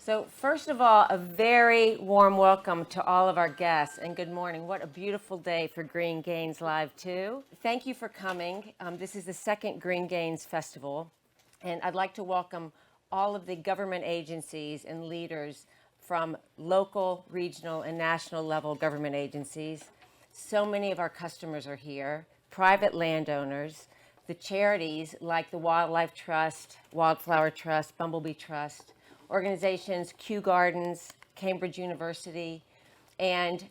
So first of all, a very warm welcome to all of our guests and good morning. What a beautiful day for Green Gains Live 2. Thank you for coming. This is the second Green Gains Festival, and I'd like to welcome all of the government agencies and leaders from local, regional, and national level government agencies. So many of our customers are here, private landowners, the charities like the Wildlife Trust, Wildflower Trust, Bumblebee Trust, organizations, Kew Gardens, Cambridge University, and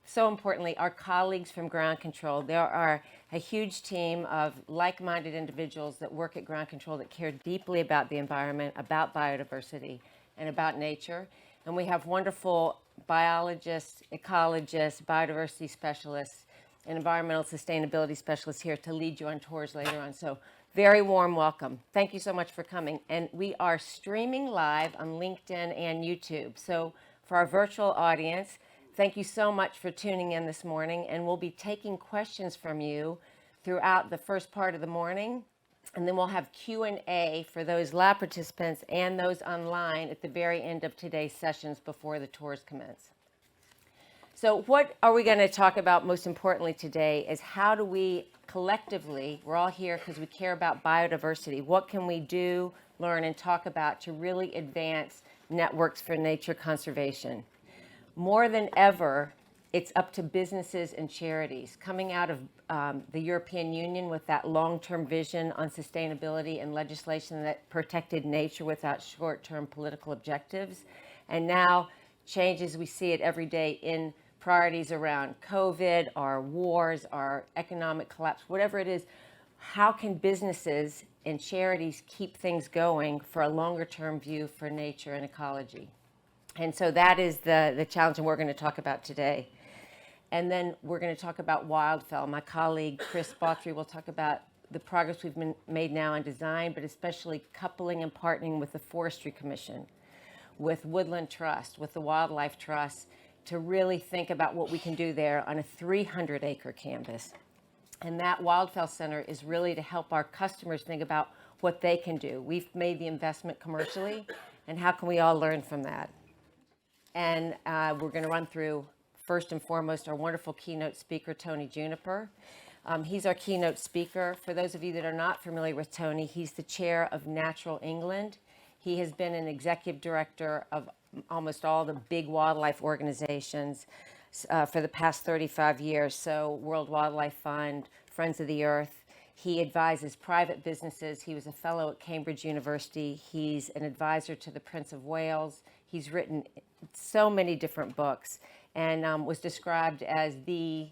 so importantly, our colleagues from Ground Control. There are a huge team of like-minded individuals that work at Ground Control that care deeply about the environment, about biodiversity, and about nature. And we have wonderful biologists, ecologists, biodiversity specialists, and environmental sustainability specialists here to lead you on tours later on. So very warm welcome. Thank you so much for coming. And we are streaming live on LinkedIn and YouTube. So for our virtual audience, thank you so much for tuning in this morning. And we'll be taking questions from you throughout the first part of the morning. And then we'll have Q&A for those lab participants and those online at the very end of today's sessions before the tours commence. So what are we going to talk about most importantly today is how do we collectively, we're all here because we care about biodiversity, what can we do, learn, and talk about to really advance networks for nature conservation? More than ever, it's up to businesses and charities coming out of the European Union with that long-term vision on sustainability and legislation that protected nature without short-term political objectives. And now changes, we see it every day in priorities around COVID, our wars, our economic collapse, whatever it is. How can businesses and charities keep things going for a longer term view for nature and ecology? And so that is the challenge, and we're going to talk about today. And then we're going to talk about Wildfell. My colleague Chris Bawtry will talk about the progress we've made now on design, but especially coupling and partnering with the Forestry Commission, with Woodland Trust, with the Wildlife Trust, to really think about what we can do there on a 300-acre canvas. And that Wildfell Center is really to help our customers think about what they can do. We've made the investment commercially, and how can we all learn from that? And we're going to run through, first and foremost, our wonderful keynote speaker, Tony Juniper. He's our keynote speaker. For those of you that are not familiar with Tony, he's the chair of Natural England. He has been an executive director of almost all the big wildlife organizations for the past 35 years. So World Wildlife Fund, Friends of the Earth. He advises private businesses. He was a fellow at Cambridge University. He's an advisor to the Prince of Wales. He's written so many different books and was described as the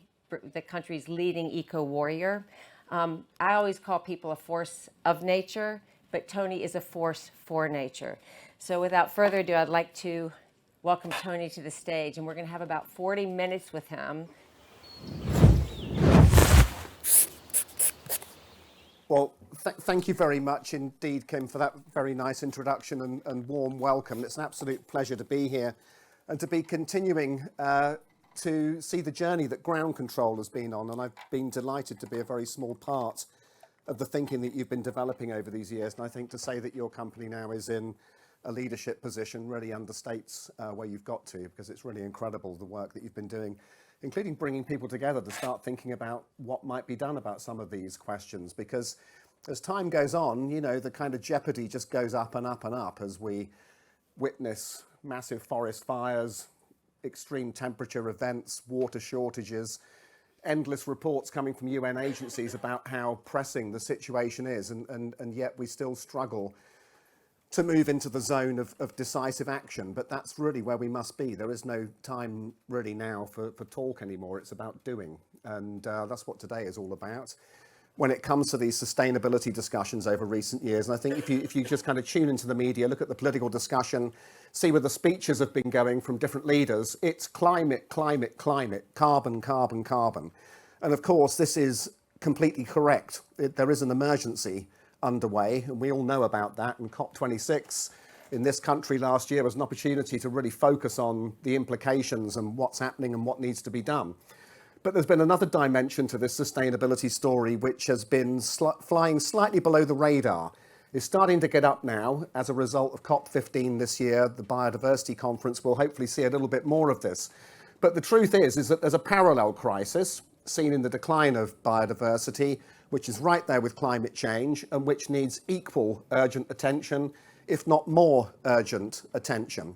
country's leading eco-warrior. I always call people a force of nature, but Tony is a force for nature. So without further ado, I'd like to welcome Tony to the stage, and we're going to have about 40 minutes with him. Well, thank you very much indeed, Kim, for that very nice introduction and warm welcome. It's an absolute pleasure to be here and to be continuing to see the journey that Ground Control has been on, and I've been delighted to be a very small part of the thinking that you've been developing over these years. And I think to say that your company now is in a leadership position really understates where you've got to, because it's really incredible the work that you've been doing, including bringing people together to start thinking about what might be done about some of these questions. Because as time goes on, you know, the kind of jeopardy just goes up and up and up as we witness massive forest fires, extreme temperature events, water shortages, endless reports coming from UN agencies about how pressing the situation is, and yet we still struggle to move into the zone of decisive action. But that's really where we must be. There is no time really now for talk anymore. It's about doing. And that's what today is all about when it comes to these sustainability discussions over recent years. And I think if you just kind of tune into the media, look at the political discussion, see where the speeches have been going from different leaders, it's climate, climate, climate, carbon, carbon, carbon. And of course, this is completely correct. There is an emergency underway, and we all know about that. And COP26 in this country last year was an opportunity to really focus on the implications and what's happening and what needs to be done. But there's been another dimension to this sustainability story which has been flying slightly below the radar is starting to get up now as a result of COP15 this year. The biodiversity conference will hopefully see a little bit more of this. But the truth is that there's a parallel crisis seen in the decline of biodiversity, which is right there with climate change and which needs equal urgent attention, if not more urgent attention.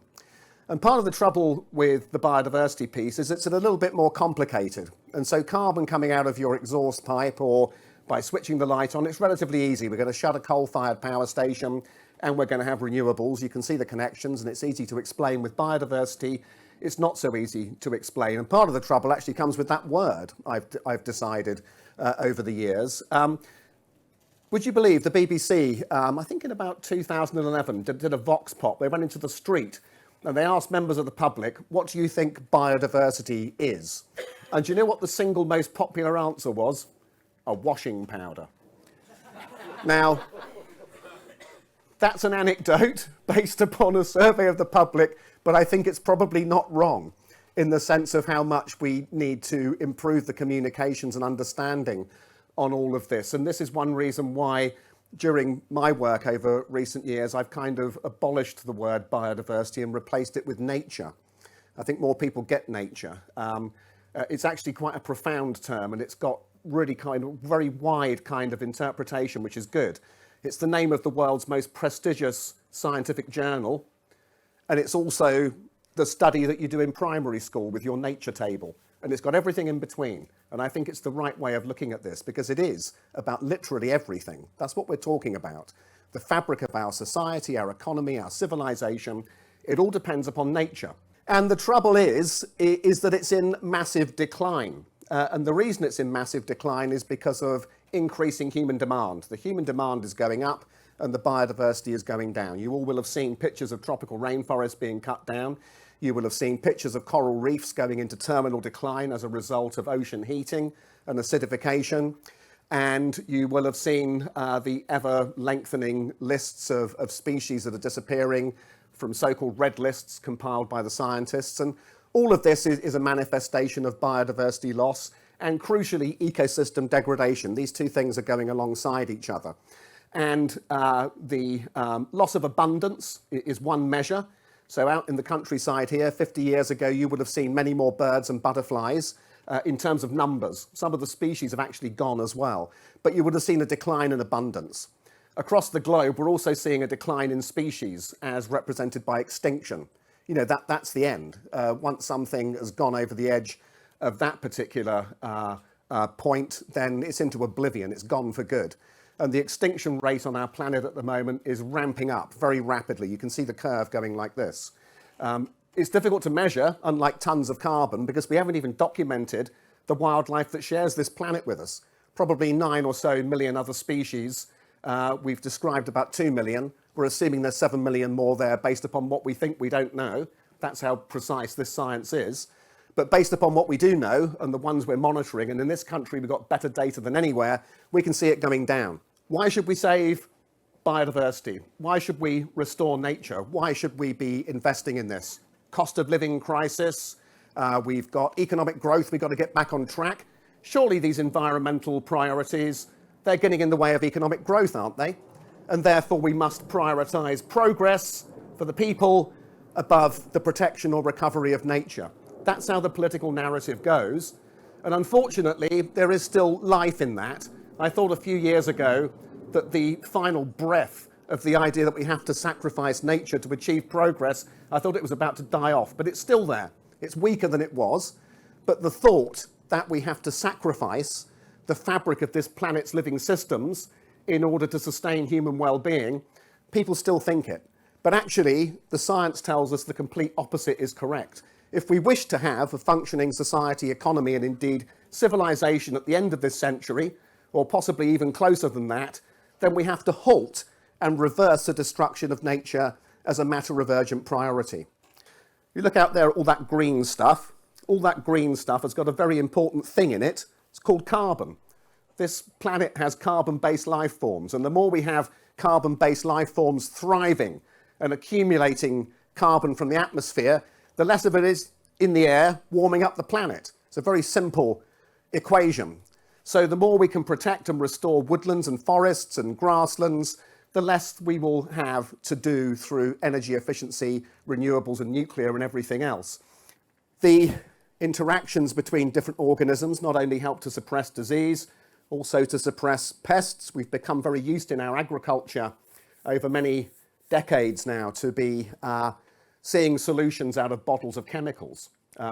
And part of the trouble with the biodiversity piece is it's a little bit more complicated. And so carbon coming out of your exhaust pipe or by switching the light on, it's relatively easy. We're going to shut a coal-fired power station and we're going to have renewables. You can see the connections and it's easy to explain. With biodiversity, it's not so easy to explain. And part of the trouble actually comes with that word, I've decided over the years. Would you believe the BBC, I think in about 2011, did a vox pop. They went into the street and they asked members of the public, what do you think biodiversity is? And do you know what the single most popular answer was? A washing powder. Now, that's an anecdote based upon a survey of the public, but I think it's probably not wrong in the sense of how much we need to improve the communications and understanding on all of this. And this is one reason why during my work over recent years, I've kind of abolished the word biodiversity and replaced it with nature. I think more people get nature. It's actually quite a profound term and it's got really kind of very wide kind of interpretation, which is good. It's the name of the world's most prestigious scientific journal. And it's also the study that you do in primary school with your nature table. And it's got everything in between. And I think it's the right way of looking at this because it is about literally everything. That's what we're talking about. The fabric of our society, our economy, our civilization, it all depends upon nature. And the trouble is that it's in massive decline. And the reason it's in massive decline is because of increasing human demand. The human demand is going up and the biodiversity is going down. You all will have seen pictures of tropical rainforests being cut down. You will have seen pictures of coral reefs going into terminal decline as a result of ocean heating and acidification. And you will have seen the ever lengthening lists of species that are disappearing from so-called red lists compiled by the scientists. And all of this is a manifestation of biodiversity loss and crucially ecosystem degradation. These two things are going alongside each other. And the loss of abundance is one measure. So out in the countryside here, 50 years ago, you would have seen many more birds and butterflies in terms of numbers. Some of the species have actually gone as well, but you would have seen a decline in abundance. Across the globe, we're also seeing a decline in species as represented by extinction. You know, that's the end. Once something has gone over the edge of that particular point, then it's into oblivion, it's gone for good. And the extinction rate on our planet at the moment is ramping up very rapidly. You can see the curve going like this. It's difficult to measure, unlike tons of carbon, because we haven't even documented the wildlife that shares this planet with us. Probably 9 or so million other species. We've described about 2 million. We're assuming there's 7 million more there based upon what we think we don't know. That's how precise this science is. But based upon what we do know and the ones we're monitoring, and in this country we've got better data than anywhere, we can see it going down. Why should we save biodiversity? Why should we restore nature? Why should we be investing in this? Cost of living crisis, we've got economic growth, we've got to get back on track. Surely these environmental priorities, they're getting in the way of economic growth, aren't they? And therefore we must prioritise progress for the people above the protection or recovery of nature. That's how the political narrative goes. And unfortunately, there is still life in that. I thought a few years ago that the final breath of the idea that we have to sacrifice nature to achieve progress, I thought it was about to die off, but it's still there. It's weaker than it was, but the thought that we have to sacrifice the fabric of this planet's living systems in order to sustain human well-being, people still think it. But actually, the science tells us the complete opposite is correct. If we wish to have a functioning society, economy, and indeed civilization at the end of this century, or possibly even closer than that, then we have to halt and reverse the destruction of nature as a matter of urgent priority. You look out there at all that green stuff has got a very important thing in it. It's called carbon. This planet has carbon-based life forms, and the more we have carbon-based life forms thriving and accumulating carbon from the atmosphere, the less of it is in the air warming up the planet. It's a very simple equation. So the more we can protect and restore woodlands and forests and grasslands, the less we will have to do through energy efficiency, renewables and nuclear and everything else. The interactions between different organisms not only help to suppress disease, also to suppress pests. We've become very used in our agriculture over many decades now to be seeing solutions out of bottles of chemicals,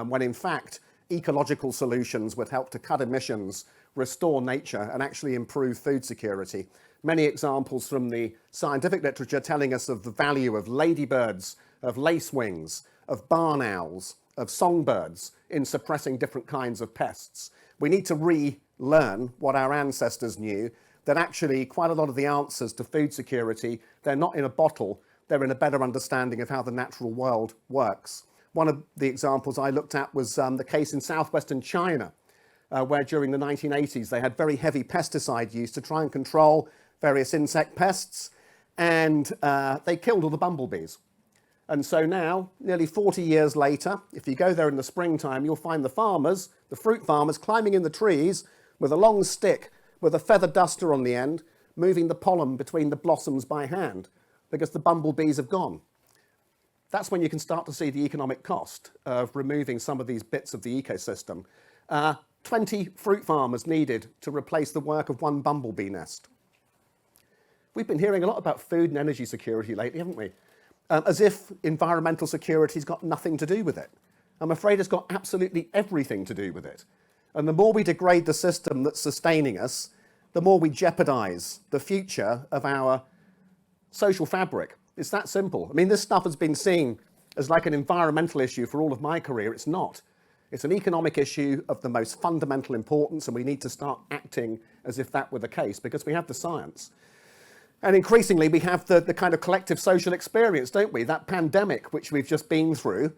when in fact ecological solutions would help to cut emissions, restore nature and actually improve food security. Many examples from the scientific literature telling us of the value of ladybirds, of lacewings, of barn owls, of songbirds in suppressing different kinds of pests. We need to relearn what our ancestors knew, that actually quite a lot of the answers to food security, they're not in a bottle, they're in a better understanding of how the natural world works. One of the examples I looked at was the case in southwestern China, where during the 1980s they had very heavy pesticide use to try and control various insect pests, and they killed all the bumblebees. And so now, nearly 40 years later, if you go there in the springtime, you'll find the farmers, the fruit farmers, climbing in the trees with a long stick with a feather duster on the end, moving the pollen between the blossoms by hand, because the bumblebees have gone. That's when you can start to see the economic cost of removing some of these bits of the ecosystem. 20 fruit farmers needed to replace the work of one bumblebee nest. We've been hearing a lot about food and energy security lately, haven't we? As if environmental security's got nothing to do with it. I'm afraid it's got absolutely everything to do with it. And the more we degrade the system that's sustaining us, the more we jeopardize the future of our social fabric. It's that simple. I mean, this stuff has been seen as like an environmental issue for all of my career. It's not. It's an economic issue of the most fundamental importance, and we need to start acting as if that were the case, because we have the science. And increasingly, we have the kind of collective social experience, don't we? That pandemic, which we've just been through,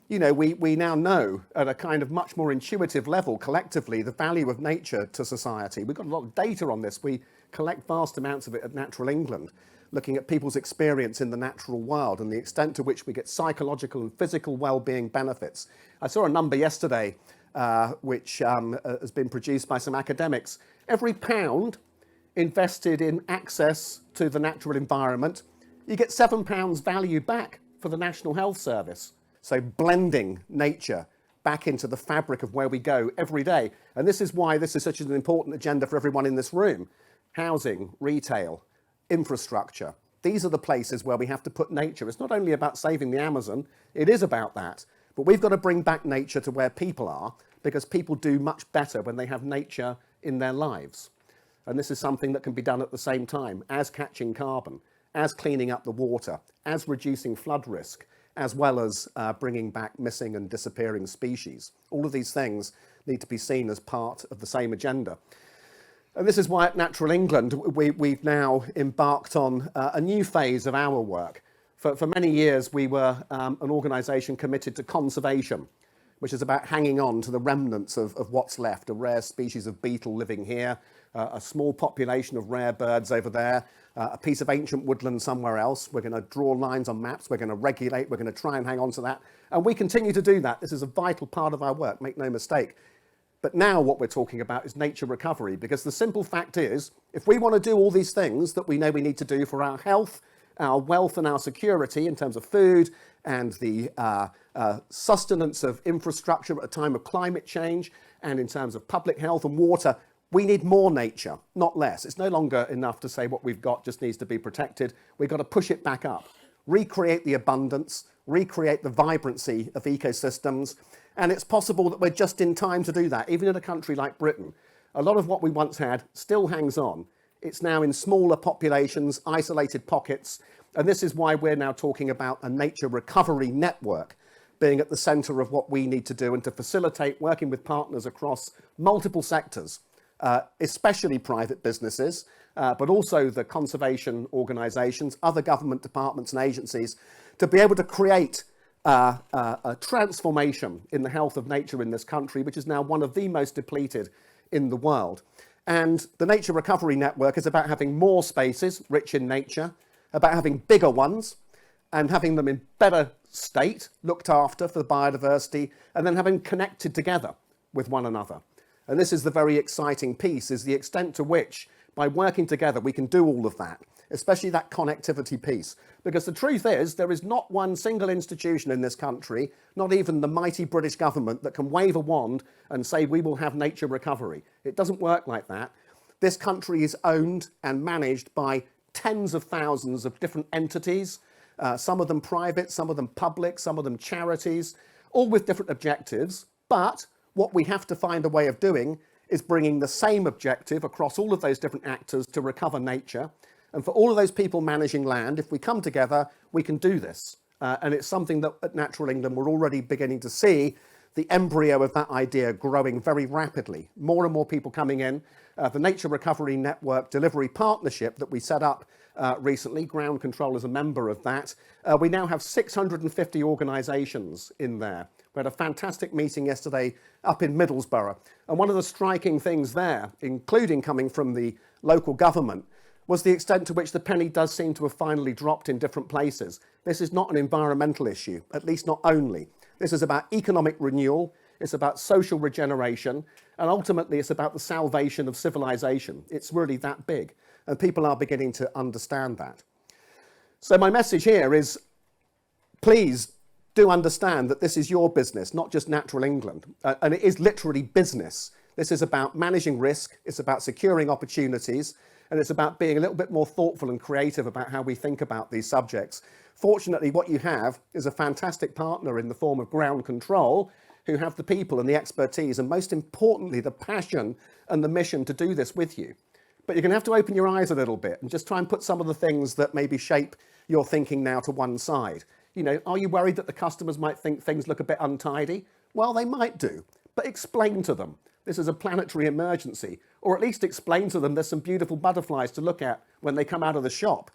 you know, we now know at a kind of much more intuitive level, collectively, the value of nature to society. We've got a lot of data on this. We collect vast amounts of it at Natural England, looking at people's experience in the natural world and the extent to which we get psychological and physical well-being benefits. I saw a number yesterday, which has been produced by some academics. Every pound invested in access to the natural environment, you get £7 value back for the National Health Service. So blending nature back into the fabric of where we go every day. And this is why this is such an important agenda for everyone in this room. Housing, retail, infrastructure. These are the places where we have to put nature. It's not only about saving the Amazon, it is about that. But we've got to bring back nature to where people are, because people do much better when they have nature in their lives. And this is something that can be done at the same time as catching carbon, as cleaning up the water, as reducing flood risk, as well as bringing back missing and disappearing species. All of these things need to be seen as part of the same agenda. And this is why at Natural England, we've now embarked on a new phase of our work. For many years, we were an organisation committed to conservation, which is about hanging on to the remnants of what's left, a rare species of beetle living here, a small population of rare birds over there, a piece of ancient woodland somewhere else. We're going to draw lines on maps, we're going to regulate, we're going to try and hang on to that. And we continue to do that. This is a vital part of our work, make no mistake. But now what we're talking about is nature recovery, because the simple fact is, if we want to do all these things that we know we need to do for our health, our wealth and our security in terms of food and the sustenance of infrastructure at a time of climate change, and in terms of public health and water, we need more nature, not less. It's no longer enough to say what we've got just needs to be protected. We've got to push it back up, recreate the abundance, recreate the vibrancy of ecosystems. And it's possible that we're just in time to do that, even in a country like Britain. A lot of what we once had still hangs on. It's now in smaller populations, isolated pockets. And this is why we're now talking about a nature recovery network being at the centre of what we need to do, and to facilitate working with partners across multiple sectors, especially private businesses, but also the conservation organisations, other government departments and agencies, to be able to create a transformation in the health of nature in this country, which is now one of the most depleted in the world. And the Nature Recovery Network is about having more spaces rich in nature, about having bigger ones and having them in better state, looked after for the biodiversity, and then having connected together with one another. And this is the very exciting piece, is the extent to which, by working together, we can do all of that. especially that connectivity piece. Because the truth is, there is not one single institution in this country, not even the mighty British government, that can wave a wand and say we will have nature recovery. It doesn't work like that. This country is owned and managed by tens of thousands of different entities, some of them private, some of them public, some of them charities, all with different objectives. But what we have to find a way of doing is bringing the same objective across all of those different actors to recover nature. And for all of those people managing land, if we come together, we can do this. And it's something that at Natural England we're already beginning to see the embryo of that idea growing very rapidly. More and more people coming in. The Nature Recovery Network Delivery Partnership that we set up recently, Ground Control is a member of that. We now have 650 organisations in there. We had a fantastic meeting yesterday up in Middlesbrough. And one of the striking things there, including coming from the local government, was the extent to which the penny does seem to have finally dropped in different places. This is not an environmental issue, at least not only. This is about economic renewal, it's about social regeneration, and ultimately it's about the salvation of civilization. It's really that big, and people are beginning to understand that. So my message here is, please do understand that this is your business, not just Natural England, and it is literally business. This is about managing risk, it's about securing opportunities, and it's about being a little bit more thoughtful and creative about how we think about these subjects. Fortunately, what you have is a fantastic partner in the form of Ground Control, who have the people and the expertise, and most importantly, the passion and the mission to do this with you. But you're going to have to open your eyes a little bit and just try and put some of the things that maybe shape your thinking now to one side. You know, are you worried that the customers might think things look a bit untidy? Well, they might do, but explain to them this is a planetary emergency, or at least explain to them there's some beautiful butterflies to look at when they come out of the shop.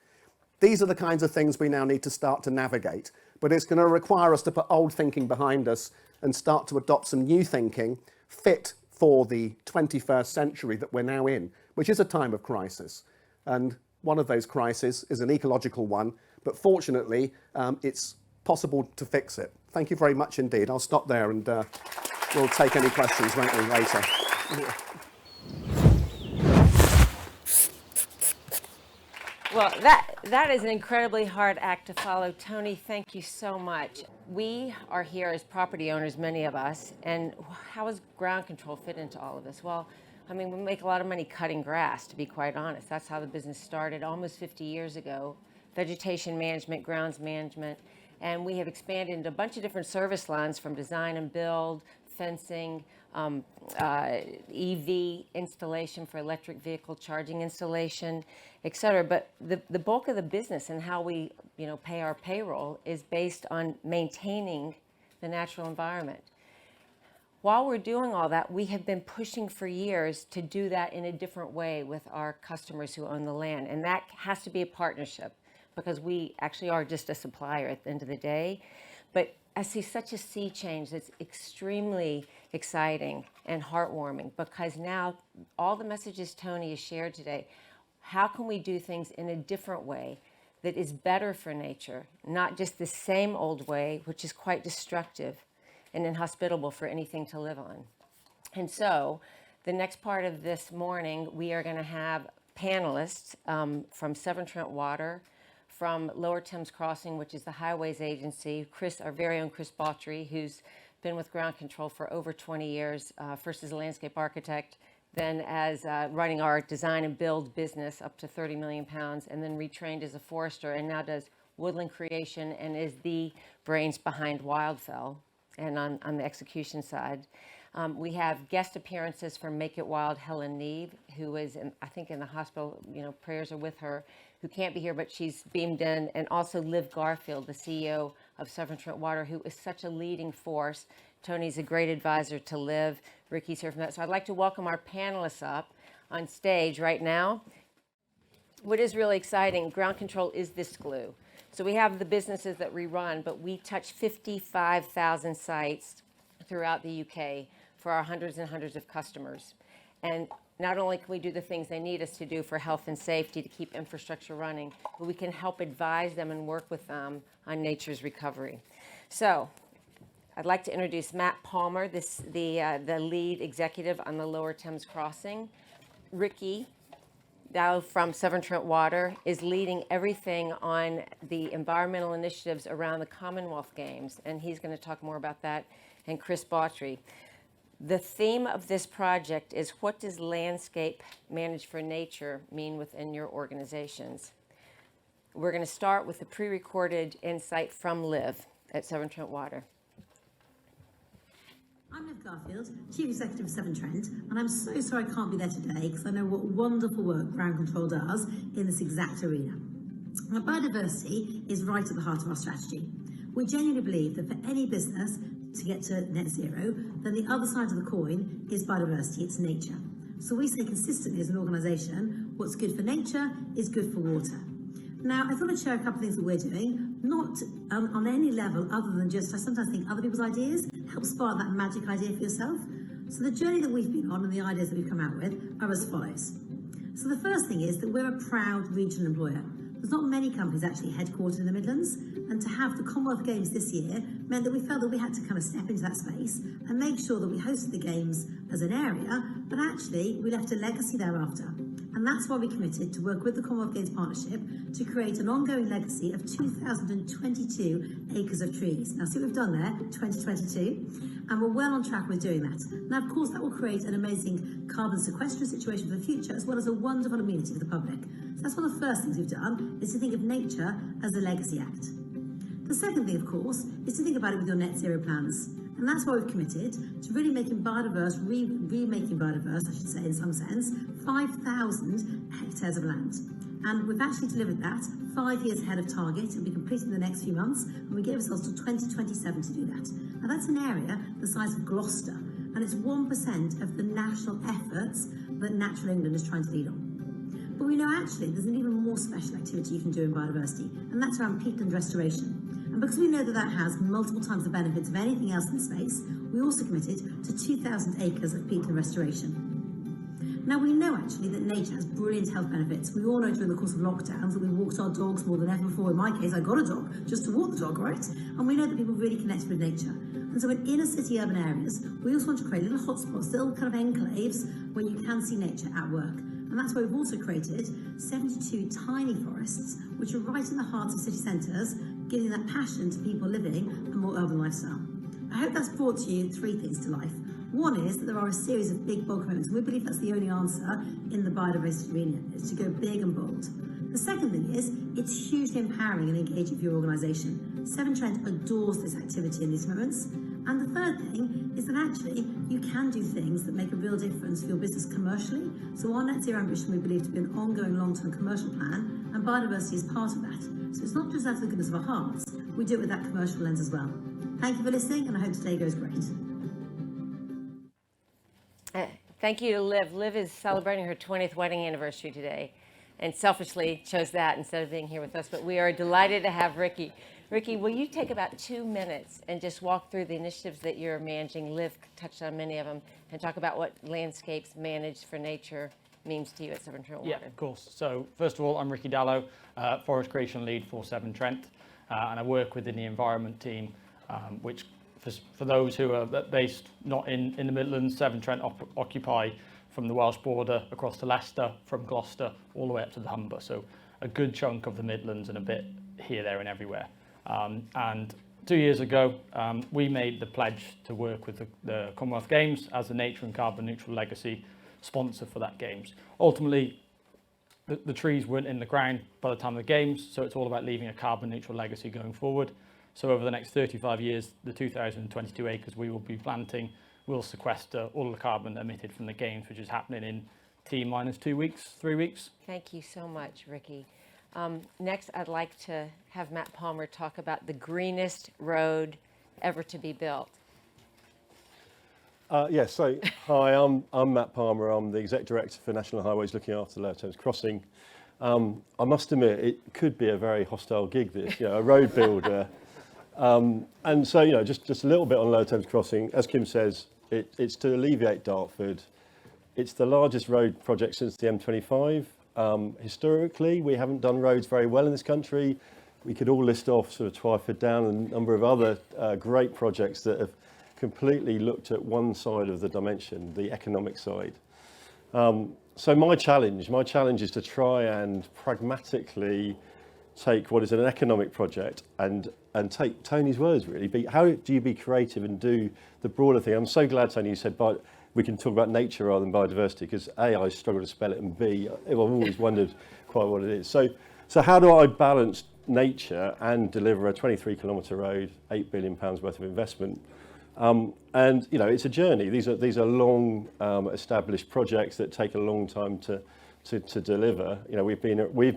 These are the kinds of things we now need to start to navigate, but it's going to require us to put old thinking behind us and start to adopt some new thinking fit for the 21st century that we're now in, which is a time of crisis. And one of those crises is an ecological one, but fortunately, it's possible to fix it. Thank you very much indeed. I'll stop there and we'll take any questions, won't we, later. Well, that is an incredibly hard act to follow. Tony, thank you so much. We are here as property owners, many of us, and how does ground control fit into all of this? Well, I mean, we make a lot of money cutting grass, to be quite honest. That's how the business started almost 50 years ago. Vegetation management, grounds management, and we have expanded into a bunch of different service lines from design and build, fencing, EV installation for electric vehicle charging installation, et cetera. But the bulk of the business and how we pay our payroll is based on maintaining the natural environment. While we're doing all that, we have been pushing for years to do that in a different way with our customers who own the land. And that has to be a partnership because we actually are just a supplier at the end of the day. But I see such a sea change that's extremely exciting and heartwarming because now all the messages Tony has shared today, how can we do things in a different way that is better for nature, not just the same old way, which is quite destructive and inhospitable for anything to live on. And so the next part of this morning, we are going to have panelists from Severn Trent Water, from Lower Thames Crossing, which is the highways agency, our very own Chris Bawtry, who's been with Ground Control for over 20 years, first as a landscape architect, then as running our design and build business up to 30 million pounds, and then retrained as a forester and now does woodland creation and is the brains behind Wildfell and on the execution side. We have guest appearances from Make It Wild, Helen Neve, who is, I think, in the hospital, prayers are with her, who can't be here, but she's beamed in, and also Liv Garfield, the CEO of Severn Trent Water, who is such a leading force. Tony's a great advisor to Liv. Ricky's here from that. So I'd like to welcome our panelists up on stage right now. What is really exciting, Ground Control is this glue. So we have the businesses that we run, but we touch 55,000 sites throughout the UK for our hundreds and hundreds of customers. And not only can we do the things they need us to do for health and safety to keep infrastructure running, but we can help advise them and work with them on nature's recovery. So I'd like to introduce Matt Palmer, the lead executive on the Lower Thames Crossing. Ricky Dow from Severn Trent Water is leading everything on the environmental initiatives around the Commonwealth Games, and he's going to talk more about that, and Chris Bawtry. The theme of this project is, what does landscape managed for nature mean within your organizations? We're going to start with a pre-recorded insight from Liv at Severn Trent Water. I'm Liv Garfield, Chief Executive of Severn Trent, and I'm so sorry I can't be there today because I know what wonderful work Ground Control does in this exact arena. Now, biodiversity is right at the heart of our strategy. We genuinely believe that for any business to get to net zero, then the other side of the coin is biodiversity, it's nature. So we say consistently as an organisation, what's good for nature is good for water. Now, I thought I'd share a couple of things that we're doing, not on any level other than just, I sometimes think other people's ideas help spark that magic idea for yourself. So the journey that we've been on and the ideas that we've come out with are as follows. So the first thing is that we're a proud regional employer. There's not many companies actually headquartered in the Midlands, and to have the Commonwealth Games this year meant that we felt that we had to kind of step into that space and make sure that we hosted the Games as an area, but actually we left a legacy thereafter. And that's why we committed to work with the Commonwealth Games Partnership to create an ongoing legacy of 2,022 acres of trees. Now, see what we've done there, 2022, and we're well on track with doing that. Now, of course, that will create an amazing carbon sequestration situation for the future, as well as a wonderful amenity for the public. So that's one of the first things we've done, is to think of nature as a legacy act. The second thing, of course, is to think about it with your net zero plans. And that's why we've committed to really making biodiverse, remaking biodiverse, I should say in some sense, 5,000 hectares of land. And we've actually delivered that 5 years ahead of target. It'll be completed in the next few months, and we gave ourselves till 2027 to do that. Now that's an area the size of Gloucester, and it's 1% of the national efforts that Natural England is trying to lead on. But we know actually there's an even more special activity you can do in biodiversity, and that's around peatland restoration. And because we know that that has multiple times the benefits of anything else in space, we also committed to 2,000 acres of peatland restoration. Now, we know actually that nature has brilliant health benefits. We all know during the course of lockdowns that we walked our dogs more than ever before. In my case, I got a dog just to walk the dog, right? And we know that people really connect with nature. And so in inner city urban areas, we also want to create little hotspots, little kind of enclaves where you can see nature at work. And that's why we've also created 72 tiny forests, which are right in the hearts of city centres, giving that passion to people living a more urban lifestyle. I hope that's brought to you three things to life. One is that there are a series of big, bold commitments, and we believe that's the only answer in the biodiversity arena, is to go big and bold. The second thing is, it's hugely empowering and engaging for your organisation. Severn Trent adores this activity and these commitments. And the third thing is that actually you can do things that make a real difference for your business commercially. So our net zero ambition, we believe to be an ongoing long-term commercial plan, and biodiversity is part of that. So it's not just out of the goodness of our hearts, we do it with that commercial lens as well. Thank you for listening, and I hope today goes great. Thank you to Liv. Liv is celebrating her 20th wedding anniversary today, and selfishly chose that instead of being here with us. But we are delighted to have Ricky. Ricky, will you take about 2 minutes and just walk through the initiatives that you're managing? Liv touched on many of them, and talk about what landscapes managed for nature means to you at Severn Trent Water. Yeah, of course. So first of all, I'm Ricky Dallow, Forest Creation Lead for Severn Trent, and I work within the environment team, which for those who are based not in the Midlands, Severn Trent occupy from the Welsh border across to Leicester, from Gloucester all the way up to the Humber. So a good chunk of the Midlands and a bit here, there and everywhere. And 2 years ago, we made the pledge to work with the Commonwealth Games as the Nature and Carbon Neutral Legacy sponsor for that Games. Ultimately, the trees weren't in the ground by the time of the Games, so it's all about leaving a carbon neutral legacy going forward. So over the next 35 years, the 2,022 acres we will be planting will sequester all the carbon emitted from the Games, which is happening in T-minus 2 weeks, 3 weeks. Thank you so much, Ricky. Next, I'd like to have Matt Palmer talk about the greenest road ever to be built. Yes, so hi, I'm Matt Palmer. I'm the Exec Director for National Highways, looking after Lower Thames Crossing. I must admit, it could be a very hostile gig, this, a road builder. And so, just a little bit on Lower Thames Crossing. As Kim says, it's to alleviate Dartford. It's the largest road project since the M25. Historically, we haven't done roads very well in this country. We could all list off sort of Twyford Down and a number of other great projects that have completely looked at one side of the dimension, the economic side. So my challenge is to try and pragmatically take what is an economic project and take Tony's words really. How do you be creative and do the broader thing? I'm so glad, Tony, you said we can talk about nature rather than biodiversity, because A, I struggle to spell it, and B, I've always wondered quite what it is. So how do I balance nature and deliver a 23-kilometre road, £8 billion worth of investment? And you know, it's a journey. These are long established projects that take a long time to deliver. You know, we've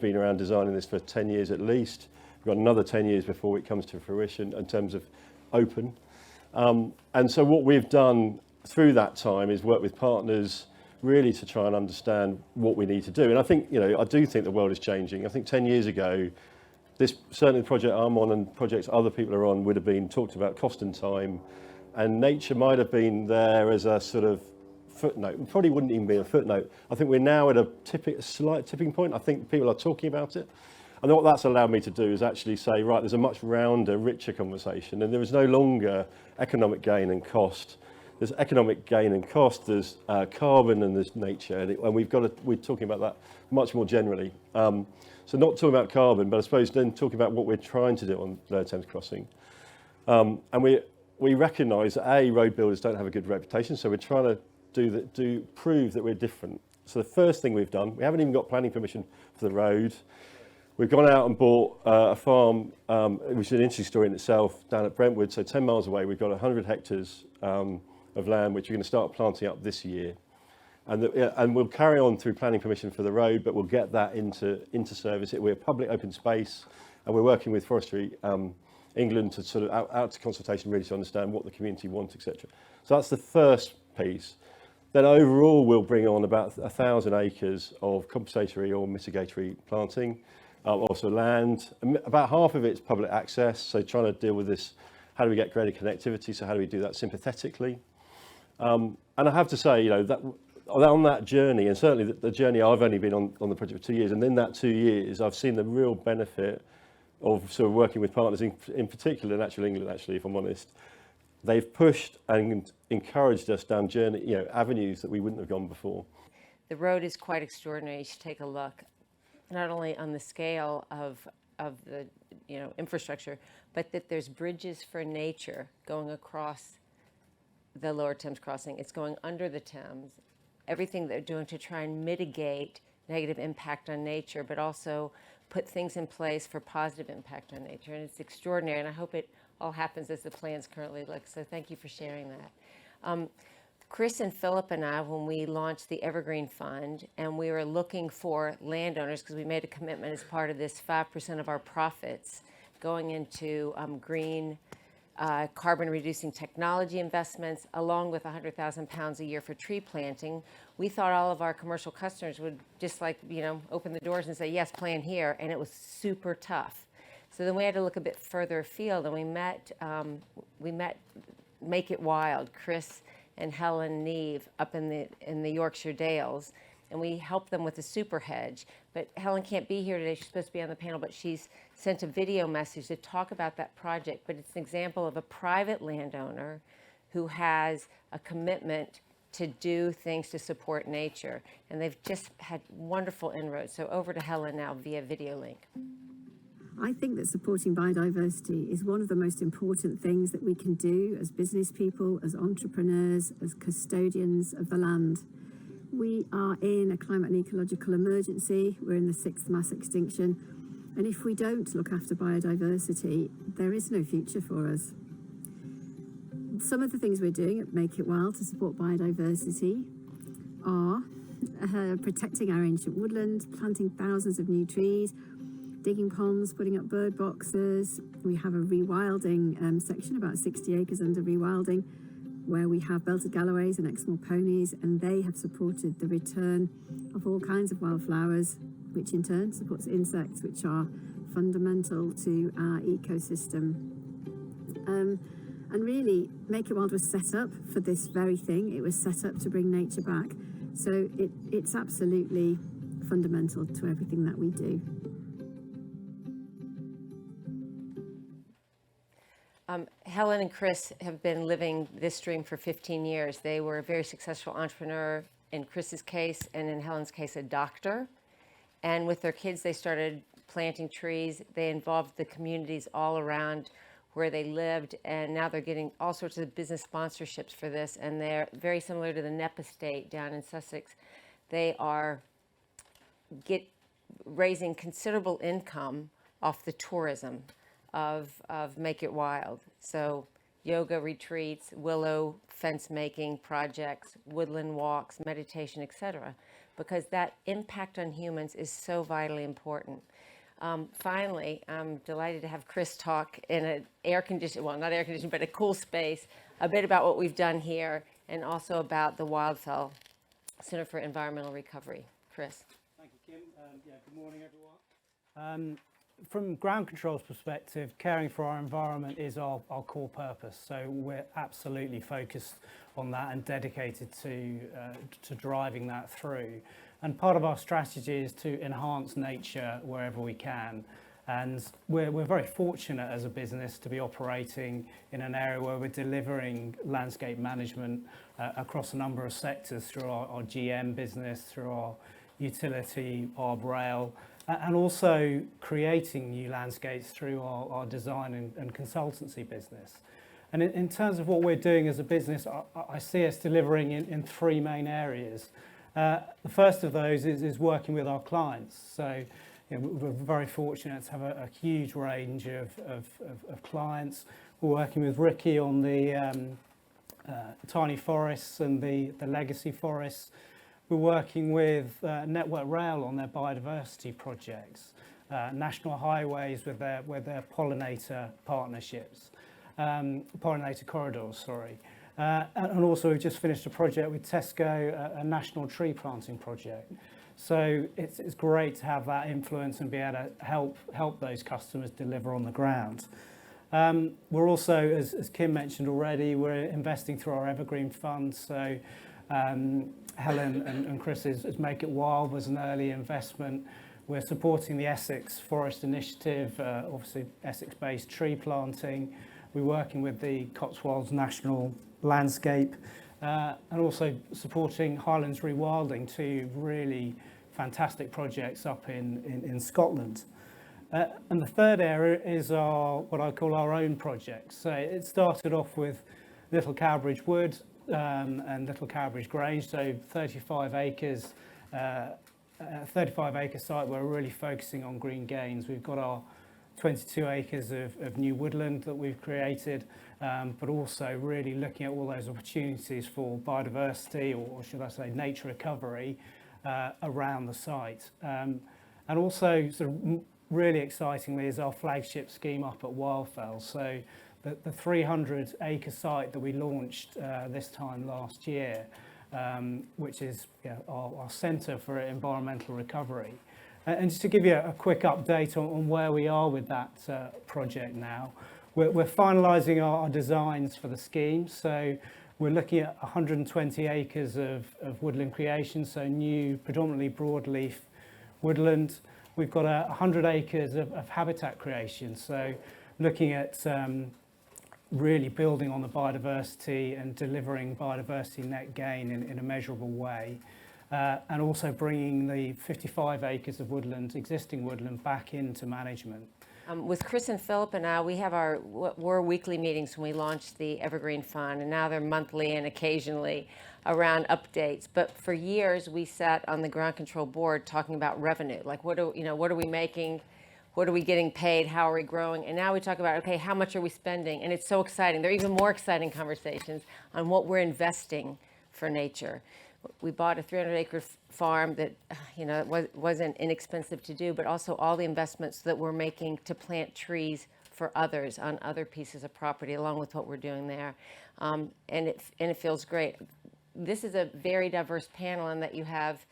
been around designing this for 10 years at least. We've got another 10 years before it comes to fruition in terms of open. And so what we've done through that time is work with partners really to try and understand what we need to do. And I think, you know, I do think the world is changing. I think 10 years ago, this certainly the project I'm on and projects other people are on would have been talked about cost and time, and nature might have been there as a sort of footnote. It probably wouldn't even be a footnote. I think we're now at a slight tipping point. I think people are talking about it. And what that's allowed me to do is actually say, right, there's a much rounder, richer conversation, and there is no longer economic gain and cost. There's economic gain and cost, there's carbon, and there's nature, and we're talking about that much more generally. So not talking about carbon, but I suppose then talking about what we're trying to do on Lower Thames Crossing. And we recognise that road builders don't have a good reputation, so we're trying to prove that we're different. So the first thing we've done, we haven't even got planning permission for the road. We've gone out and bought a farm, which is an interesting story in itself, down at Brentwood, so 10 miles away. We've got 100 hectares of land, which we're going to start planting up this year. And we'll carry on through planning permission for the road, but we'll get that into service. We're a public open space, and we're working with Forestry England to sort of out to consultation really to understand what the community wants, etc. So that's the first piece. Then overall, we'll bring on about 1,000 acres of compensatory or mitigatory planting. Also land, about half of it's public access, so trying to deal with this, how do we get greater connectivity, so how do we do that sympathetically? And I have to say, you know, that on that journey, and certainly the journey I've only been on the project for 2 years, and in that 2 years, I've seen the real benefit of sort of working with partners, in particular Natural England, actually, if I'm honest. They've pushed and encouraged us down journey, you know, avenues that we wouldn't have gone before. The road is quite extraordinary. You should take a look, not only on the scale of the infrastructure, but that there's bridges for nature going across the Lower Thames Crossing. It's going under the Thames. Everything they're doing to try and mitigate negative impact on nature, but also put things in place for positive impact on nature. And it's extraordinary, and I hope it all happens as the plans currently look. So thank you for sharing that. Chris and Philip and I, when we launched the Evergreen Fund, and we were looking for landowners, because we made a commitment as part of this 5% of our profits going into green carbon reducing technology investments, along with 100,000 pounds a year for tree planting. We thought all of our commercial customers would just open the doors and say, yes, plant here. And it was super tough. So then we had to look a bit further afield, and we met Make It Wild, Chris and Helen Neve up in the Yorkshire Dales, and we helped them with the super hedge. But Helen can't be here today. She's supposed to be on the panel, but she's sent a video message to talk about that project. But it's an example of a private landowner who has a commitment to do things to support nature. And they've just had wonderful inroads. So over to Helen now via video link. I think that supporting biodiversity is one of the most important things that we can do as business people, as entrepreneurs, as custodians of the land. We are in a climate and ecological emergency. We're in the 6th mass extinction. And if we don't look after biodiversity, there is no future for us. Some of the things we're doing at Make It Wild to support biodiversity are protecting our ancient woodland, planting thousands of new trees, digging ponds, putting up bird boxes. We have a rewilding section, about 60 acres under rewilding, where we have belted galloways and Exmoor ponies, and they have supported the return of all kinds of wildflowers, which in turn supports insects, which are fundamental to our ecosystem. And really, Make It Wild was set up for this very thing. It was set up to bring nature back. So it's absolutely fundamental to everything that we do. Helen and Chris have been living this dream for 15 years. They were a very successful entrepreneur in Chris's case and in Helen's case, a doctor. And with their kids, they started planting trees. They involved the communities all around where they lived, and now they're getting all sorts of business sponsorships for this. And they're very similar to the Knepp Estate down in Sussex. They are raising considerable income off the tourism of Make It Wild. So yoga retreats, willow fence making projects, woodland walks, meditation, etc. Because that impact on humans is so vitally important. Finally, I'm delighted to have Chris talk in an air-conditioned, well, not air-conditioned, but a cool space, a bit about what we've done here and also about the Wildfell Center for Environmental Recovery. Chris. Thank you, Kim. Good morning, everyone. From ground control's perspective, caring for our environment is our core purpose. So we're absolutely focused on that and dedicated to driving that through. And part of our strategy is to enhance nature wherever we can. And we're very fortunate as a business to be operating in an area where we're delivering landscape management across a number of sectors through our GM business, through our utility, Arb Rail, and also creating new landscapes through our design and consultancy business. And in terms of what we're doing as a business, I see us delivering in three main areas. The first of those is working with our clients. So we're very fortunate to have a huge range of clients. We're working with Ricky on the tiny forests and the legacy forests. We're working with Network Rail on their biodiversity projects, National Highways with their pollinator partnerships, pollinator corridors, sorry. And also we've just finished a project with Tesco, a national tree planting project. So it's great to have that influence and be able to help those customers deliver on the ground. We're also, as Kim mentioned already, we're investing through our Evergreen Fund. So Helen and Chris's Make It Wild was an early investment. We're supporting the Essex Forest Initiative, obviously Essex-based tree planting. We're working with the Cotswolds National Landscape and also supporting Highlands Rewilding, two really fantastic projects up in Scotland. And the third area is what I call our own projects. So it started off with Little Cowbridge Wood and Little Cowbridge Grange, so 35 acres, 35-acre site where we're really focusing on green gains. We've got our 22 acres of new woodland that we've created, but also really looking at all those opportunities for biodiversity, or should I say nature recovery, around the site. And also sort of really excitingly is our flagship scheme up at Wildfell. So the 300-acre site that we launched this time last year, which is our centre for environmental recovery. And just to give you a quick update on where we are with that project now, we're finalising our designs for the scheme. So we're looking at 120 acres of woodland creation, so new, predominantly broadleaf woodland. We've got 100 acres of habitat creation, so looking at really building on the biodiversity and delivering biodiversity net gain in a measurable way. And also bringing the 55 acres of woodland, existing woodland, back into management. With Chris and Philip and I, we have our weekly meetings when we launched the Evergreen Fund, and now they're monthly and occasionally around updates. But for years, we sat on the ground control board talking about revenue, like what are we making, what are we getting paid, how are we growing, and now we talk about, okay, how much are we spending? And it's so exciting. There are even more exciting conversations on what we're investing for nature. We bought a 300-acre farm that, wasn't inexpensive to do, but also all the investments that we're making to plant trees for others on other pieces of property, along with what we're doing there. And it feels great. This is a very diverse panel in that you have,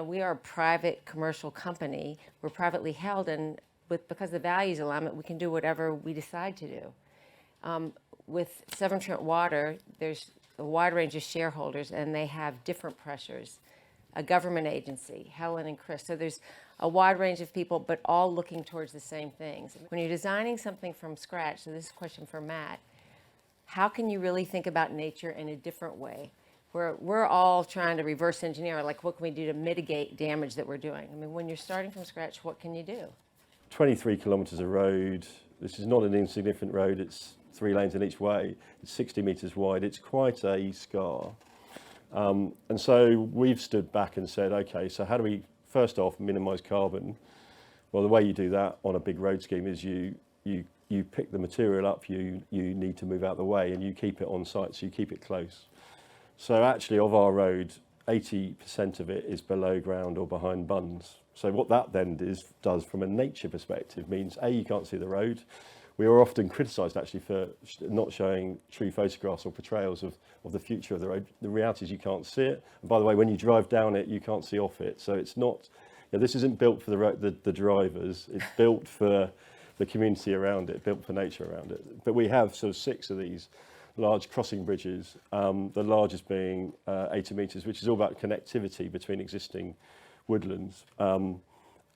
we are a private commercial company. We're privately held, and because of the values alignment, we can do whatever we decide to do. With Severn Trent Water, there's a wide range of shareholders, and they have different pressures. A government agency, Helen and Chris. So there's a wide range of people, but all looking towards the same things. When you're designing something from scratch, so this is a question for Matt, how can you really think about nature in a different way we're all trying to reverse engineer, like what can we do to mitigate damage that we're doing? I mean, when you're starting from scratch, what can you do? 23 kilometres of road. This is not an insignificant road. It's 3 lanes in each way. It's 60 metres wide. It's quite a scar. And so we've stood back and said, okay, so how do we, first off, minimise carbon? Well, the way you do that on a big road scheme is you pick the material up you need to move out of the way, and you keep it on site, so you keep it close. So actually, of our road, 80% of it is below ground or behind bunds. So what that then does from a nature perspective means, A, you can't see the road. We are often criticised actually for not showing true photographs or portrayals of the future of the road. The reality is you can't see it. And by the way, when you drive down it, you can't see off it. So it's not, this isn't built for the drivers. It's built for the community around it, built for nature around it. But we have sort of 6 of these large crossing bridges, the largest being 80 metres, which is all about connectivity between existing woodlands.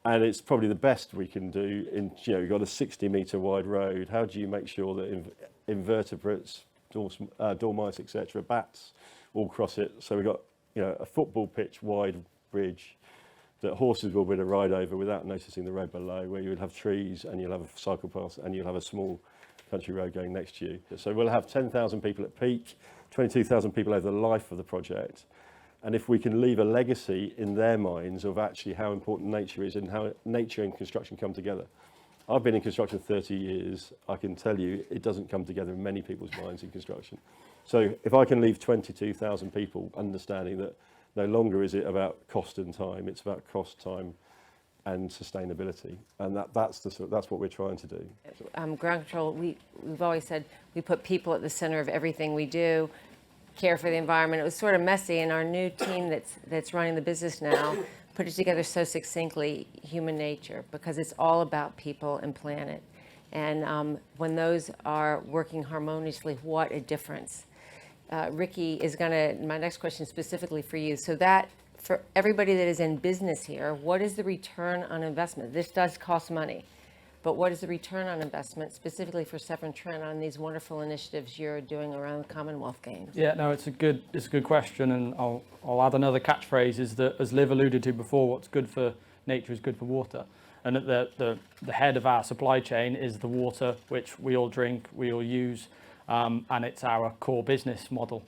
And it's probably the best we can do. You've got a 60-metre wide road. How do you make sure that invertebrates, dormice, etc., bats, all cross it? So we've got a football pitch wide bridge that horses will be able to ride over without noticing the road below, where you would have trees and you'll have a cycle path and you'll have a small country road going next to you. So we'll have 10,000 people at peak, 22,000 people over the life of the project. And if we can leave a legacy in their minds of actually how important nature is and how nature and construction come together. I've been in construction 30 years. I can tell you it doesn't come together in many people's minds in construction. So if I can leave 22,000 people understanding that no longer is it about cost and time, it's about cost, time and sustainability. And that's what we're trying to do. Ground control, we've always said we put people at the center of everything we do, care for the environment. It was sort of messy, and our new team that's running the business now put it together so succinctly, human nature, because it's all about people and planet. And when those are working harmoniously, what a difference. Ricky is my next question specifically for you. So that, for everybody that is in business here, what is the return on investment? This does cost money, but what is the return on investment specifically for Severn Trent on these wonderful initiatives you're doing around the Commonwealth Games? Yeah, no, it's a good question, and I'll add another catchphrase is that, as Liv alluded to before, what's good for nature is good for water. And at the head of our supply chain is the water, which we all drink, we all use, and it's our core business model,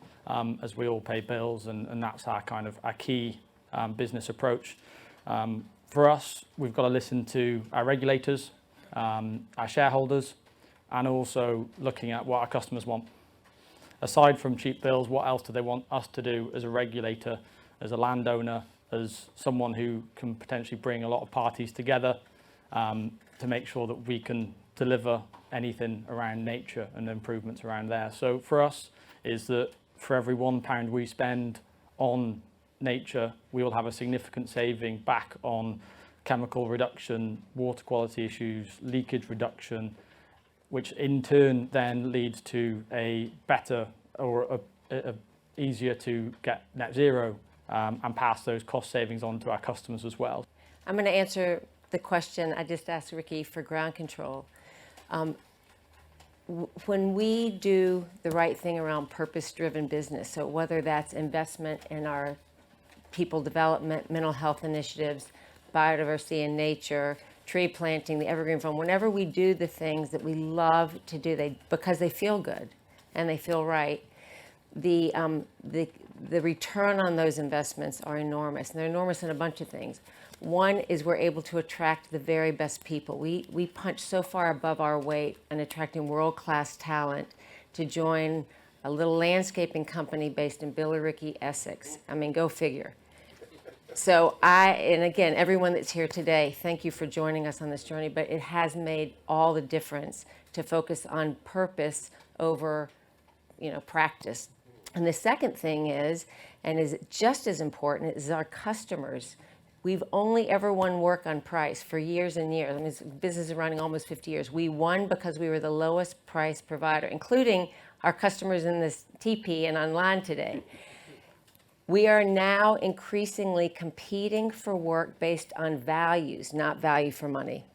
as we all pay bills, and that's our key business approach. For us, we've got to listen to our regulators, our shareholders, and also looking at what our customers want. Aside from cheap bills, what else do they want us to do as a regulator, as a landowner, as someone who can potentially bring a lot of parties together to make sure that we can deliver anything around nature and improvements around there. So for us is that for every £1 we spend on nature, we will have a significant saving back on chemical reduction, water quality issues, leakage reduction, which in turn then leads to a better or a easier to get net zero and pass those cost savings on to our customers as well. I'm going to answer the question I just asked Ricky for ground control. When we do the right thing around purpose-driven business, so whether that's investment in our people development, mental health initiatives, biodiversity and nature, tree planting, the Evergreen Fund, whenever we do the things that we love to do, because they feel good and they feel right, the return on those investments are enormous, and they're enormous in a bunch of things. One is we're able to attract the very best people. We punch so far above our weight in attracting world-class talent to join a little landscaping company based in Billericay, Essex. I mean, go figure. So and again, everyone that's here today, thank you for joining us on this journey, but it has made all the difference to focus on purpose over, practice. And the second thing is, and is just as important, is our customers. We've only ever won work on price for years and years. I mean, this business is running almost 50 years. We won because we were the lowest price provider, including our customers in this TP and online today. We are now increasingly competing for work based on values, not value for money,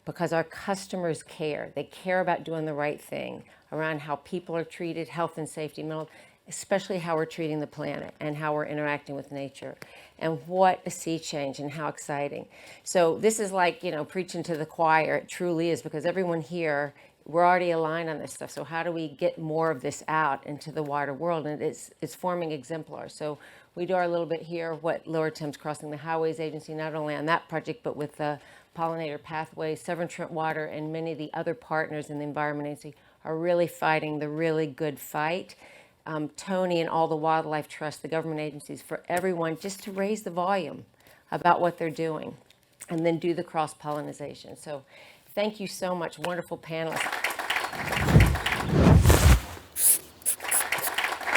because our customers care. They care about doing the right thing around how people are treated, health and safety, mental. especially how we're treating the planet and how we're interacting with nature. And what a sea change and how exciting. So this is like, preaching to the choir. It truly is, because everyone here, we're already aligned on this stuff. So how do we get more of this out into the wider world? And it's forming exemplars. So we do our little bit here, what Lower Thames Crossing, the Highways Agency, not only on that project, but with the Pollinator Pathways, Severn Trent Water, and many of the other partners in the Environment Agency are really fighting the really good fight. Tony and all the wildlife trusts, the government agencies, for everyone just to raise the volume about what they're doing and then do the cross-pollination. So thank you so much, wonderful panelists.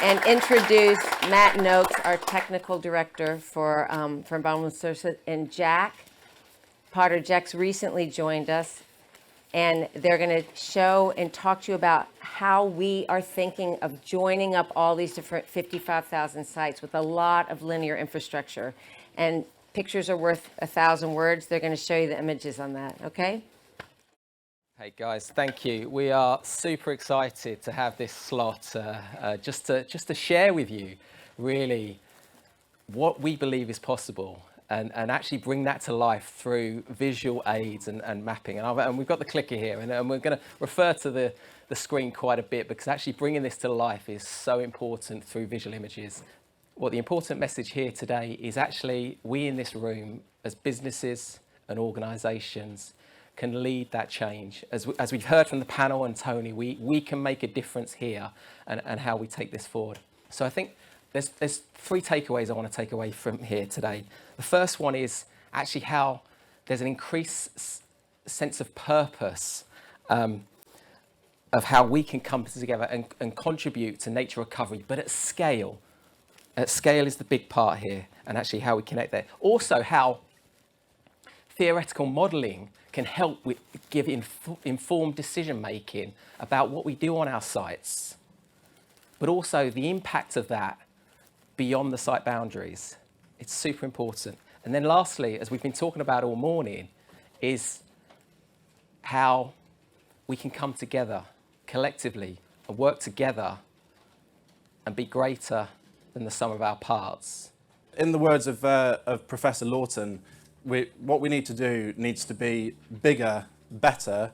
And introduce Matt Noakes, our technical director for Environmental Services, and Jack Potter. Jack's recently joined us, and they're going to show and talk to you about how we are thinking of joining up all these different 55,000 sites with a lot of linear infrastructure. And pictures are worth 1,000 words. They're going to show you the images on that, okay? Hey guys, thank you. We are super excited to have this slot just to share with you really what we believe is possible and actually bring that to life through visual aids and mapping. And we've got the clicker here, and we're going to refer to the screen quite a bit, because actually bringing this to life is so important through visual images. What the important message here today is actually we in this room as businesses and organisations can lead that change. As we've heard from the panel and Tony, we can make a difference here and how we take this forward. So I think there's 3 takeaways I want to take away from here today. The first one is actually how there's an increased sense of purpose of how we can come together and contribute to nature recovery, but at scale. At scale is the big part here, and actually how we connect there. Also how theoretical modelling can help give informed decision making about what we do on our sites, but also the impact of that beyond the site boundaries. It's super important. And then lastly, as we've been talking about all morning, is how we can come together collectively and work together and be greater than the sum of our parts. In the words of Professor Lawton, what we need to do needs to be bigger, better,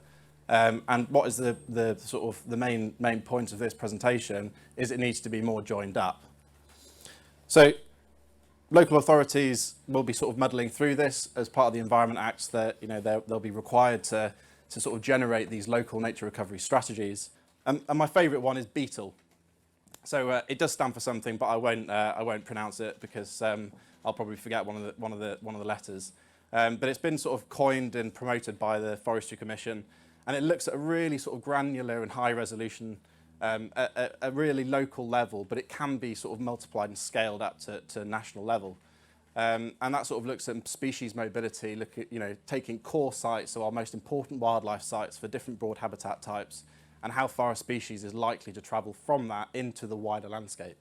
and what is the sort of the main point of this presentation is it needs to be more joined up. So local authorities will be sort of muddling through this as part of the Environment Acts, that they'll be required to sort of generate these local nature recovery strategies. And my favourite one is BEETLE. So it does stand for something, but I won't pronounce it because I'll probably forget one of the letters. But it's been sort of coined and promoted by the Forestry Commission, and it looks at a really sort of granular and high resolution, a really local level, but it can be sort of multiplied and scaled up to national level. And that sort of looks at species mobility, taking core sites, so our most important wildlife sites for different broad habitat types, and how far a species is likely to travel from that into the wider landscape.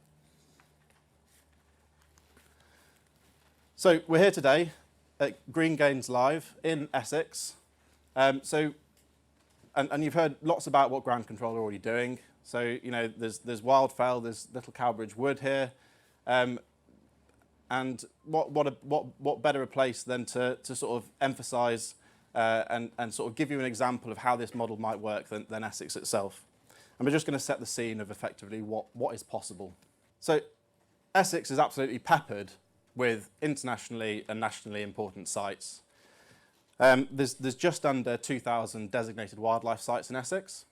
So we're here today at Green Gains Live in Essex. And you've heard lots about what Ground Control are already doing. So, there's Wildfell, there's Little Cowbridge Wood here. And what better a place than to sort of emphasise and sort of give you an example of how this model might work than Essex itself. And we're just going to set the scene of effectively what is possible. So Essex is absolutely peppered with internationally and nationally important sites. There's just under 2,000 designated wildlife sites in Essex,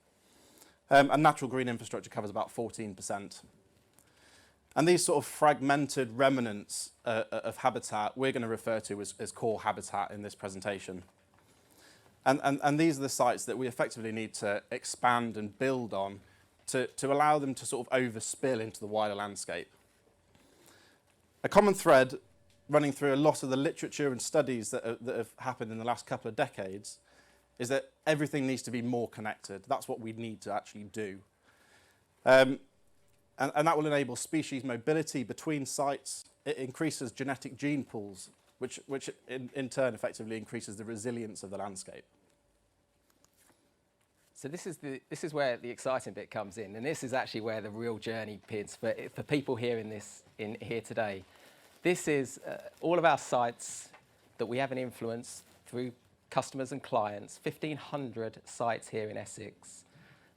and natural green infrastructure covers about 14%. And these sort of fragmented remnants of habitat we're going to refer to as core habitat in this presentation. And these are the sites that we effectively need to expand and build on to allow them to sort of overspill into the wider landscape. A common thread running through a lot of the literature and studies that have happened in the last couple of decades is that everything needs to be more connected. That's what we need to actually do. And that will enable species mobility between sites. It increases genetic gene pools, which in turn effectively increases the resilience of the landscape. So this is where the exciting bit comes in, and this is actually where the real journey begins for people here here today. This is all of our sites that we have an influence through customers and clients, 1,500 sites here in Essex,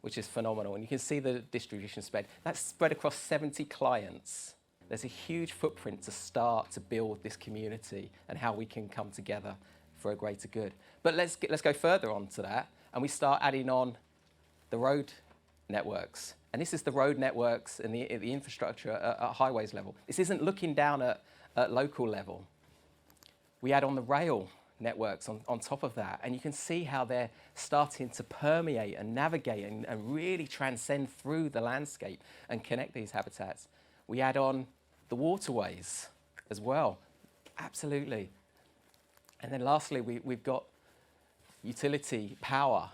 which is phenomenal. And you can see the distribution spread. That's spread across 70 clients. There's a huge footprint to start to build this community and how we can come together for a greater good. But let's go further on to that, and we start adding on the road networks. And this is the road networks and the infrastructure at highways level. This isn't looking down at local level. We add on the rail networks on top of that, and you can see how they're starting to permeate and navigate and really transcend through the landscape and connect these habitats. We add on the waterways as well, absolutely. And then lastly, we've got utility power.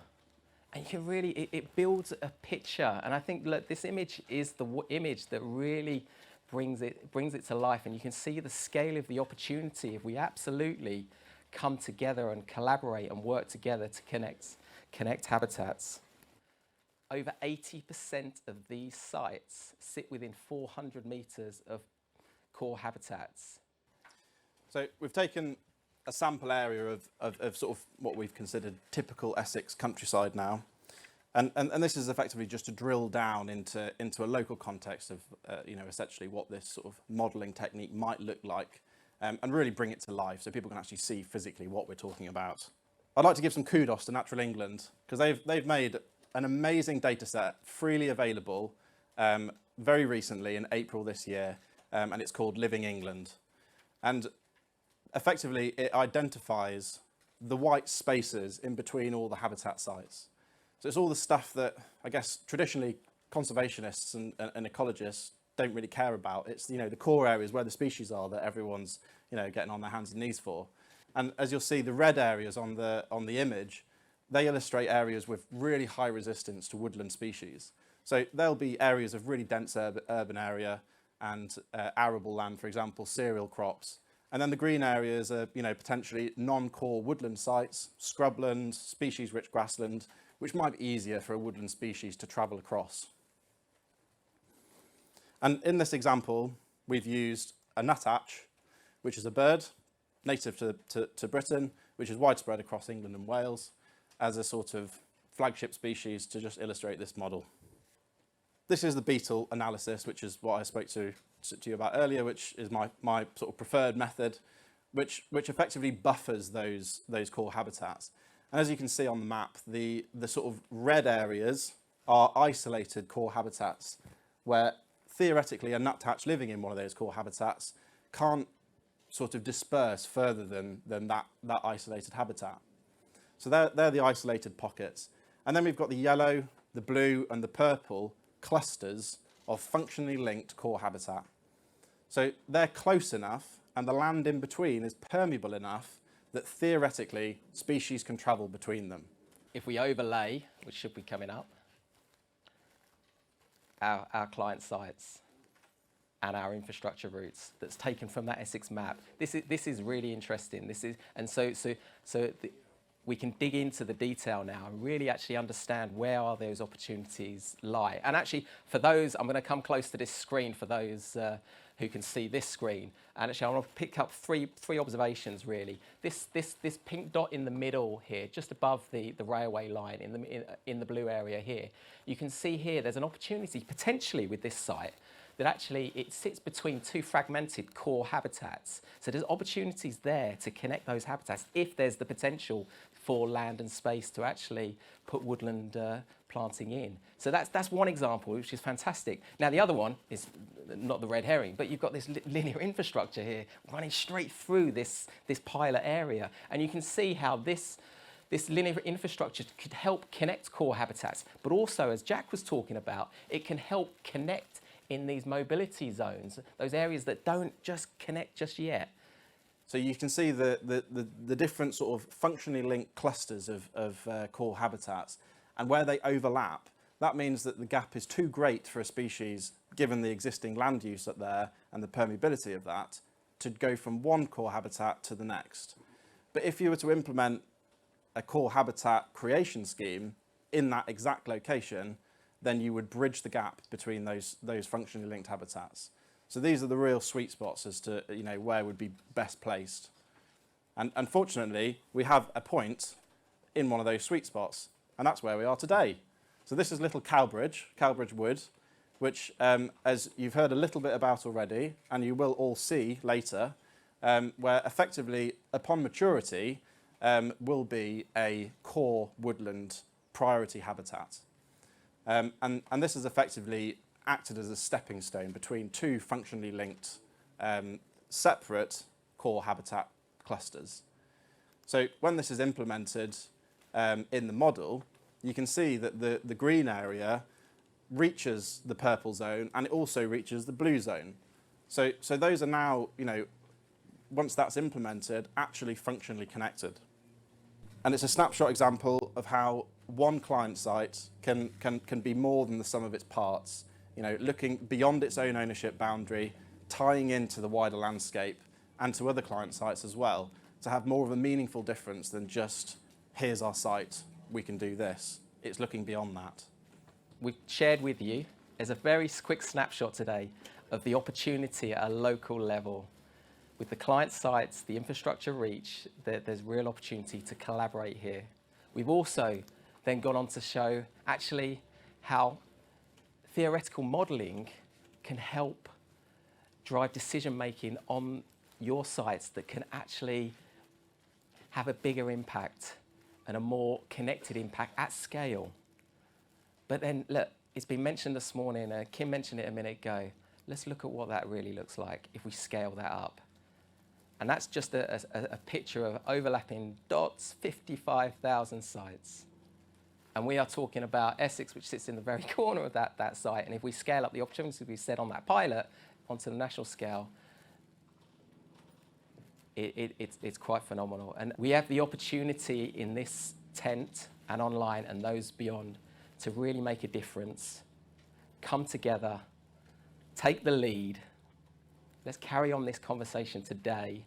And you can really, it builds a picture. And I think, look, this image is the image that really brings it to life. And you can see the scale of the opportunity if we absolutely come together and collaborate and work together to connect habitats. Over 80% of these sites sit within 400 metres of core habitats. So we've taken a sample area of sort of what we've considered typical Essex countryside now. And this is effectively just to drill down into a local context of, essentially what this sort of modelling technique might look like, and really bring it to life so people can actually see physically what we're talking about. I'd like to give some kudos to Natural England, because they've made an amazing data set freely available very recently in April this year, and it's called Living England. And effectively, it identifies the white spaces in between all the habitat sites. So it's all the stuff that, I guess, traditionally conservationists and ecologists don't really care about. It's, the core areas where the species are that everyone's, getting on their hands and knees for. And as you'll see, the red areas on the image, they illustrate areas with really high resistance to woodland species. So there'll be areas of really dense urban area and arable land, for example, cereal crops. And then the green areas are, potentially non-core woodland sites, scrubland, species-rich grassland, which might be easier for a woodland species to travel across. And in this example, we've used a nuthatch, which is a bird native to Britain, which is widespread across England and Wales, as a sort of flagship species to just illustrate this model. This is the beetle analysis, which is what I spoke to you about earlier, which is my sort of preferred method, which effectively buffers those core habitats. And as you can see on the map, the sort of red areas are isolated core habitats where theoretically a nuthatch living in one of those core habitats can't sort of disperse further than that isolated habitat. So they're the isolated pockets. And then we've got the yellow, the blue and the purple clusters of functionally linked core habitat. So they're close enough and the land in between is permeable enough that theoretically species can travel between them. If we overlay, which should be coming up, our client sites and our infrastructure routes that's taken from that Essex map, this is really interesting. We can dig into the detail now and really actually understand where are those opportunities lie. And actually, for those, I'm going to come close to this screen for those who can see this screen. And actually, I want to pick up three observations really. This pink dot in the middle here, just above the railway line in the blue area here, you can see here there's an opportunity potentially with this site that actually it sits between two fragmented core habitats. So there's opportunities there to connect those habitats if there's the potential for land and space to actually put woodland planting in. So that's one example, which is fantastic. Now the other one is not the red herring, but you've got this linear infrastructure here running straight through this pilot area. And you can see how this linear infrastructure could help connect core habitats, but also, as Jack was talking about, it can help connect in these mobility zones, those areas that don't just connect just yet. So you can see the different sort of functionally linked clusters of core habitats, and where they overlap, that means that the gap is too great for a species, given the existing land use up there and the permeability of that, to go from one core habitat to the next. But if you were to implement a core habitat creation scheme, in that exact location, then you would bridge the gap between those functionally linked habitats. So these are the real sweet spots as to where would be best placed. And unfortunately, we have a point in one of those sweet spots, and that's where we are today. So this is Little Cowbridge Wood, which, as you've heard a little bit about already, and you will all see later, where effectively, upon maturity, will be a core woodland priority habitat. And this has effectively acted as a stepping stone between two functionally linked, separate core habitat clusters. So when this is implemented in the model, you can see that the green area reaches the purple zone and it also reaches the blue zone. So those are now, once that's implemented, actually functionally connected. And it's a snapshot example of how one client site can be more than the sum of its parts, looking beyond its own ownership boundary, tying into the wider landscape and to other client sites as well, to have more of a meaningful difference than just, here's our site, we can do this. It's looking beyond that. We've shared with you, as a very quick snapshot today, of the opportunity at a local level. With the client sites, the infrastructure reach, there's real opportunity to collaborate here. We've also then gone on to show actually how theoretical modelling can help drive decision making on your sites that can actually have a bigger impact and a more connected impact at scale. But then, look, it's been mentioned this morning, Kim mentioned it a minute ago. Let's look at what that really looks like if we scale that up. And that's just a picture of overlapping dots, 55,000 sites. And we are talking about Essex, which sits in the very corner of that site. And if we scale up the opportunities we said on that pilot onto the national scale, it's quite phenomenal. And we have the opportunity in this tent and online and those beyond to really make a difference, come together, take the lead. Let's carry on this conversation today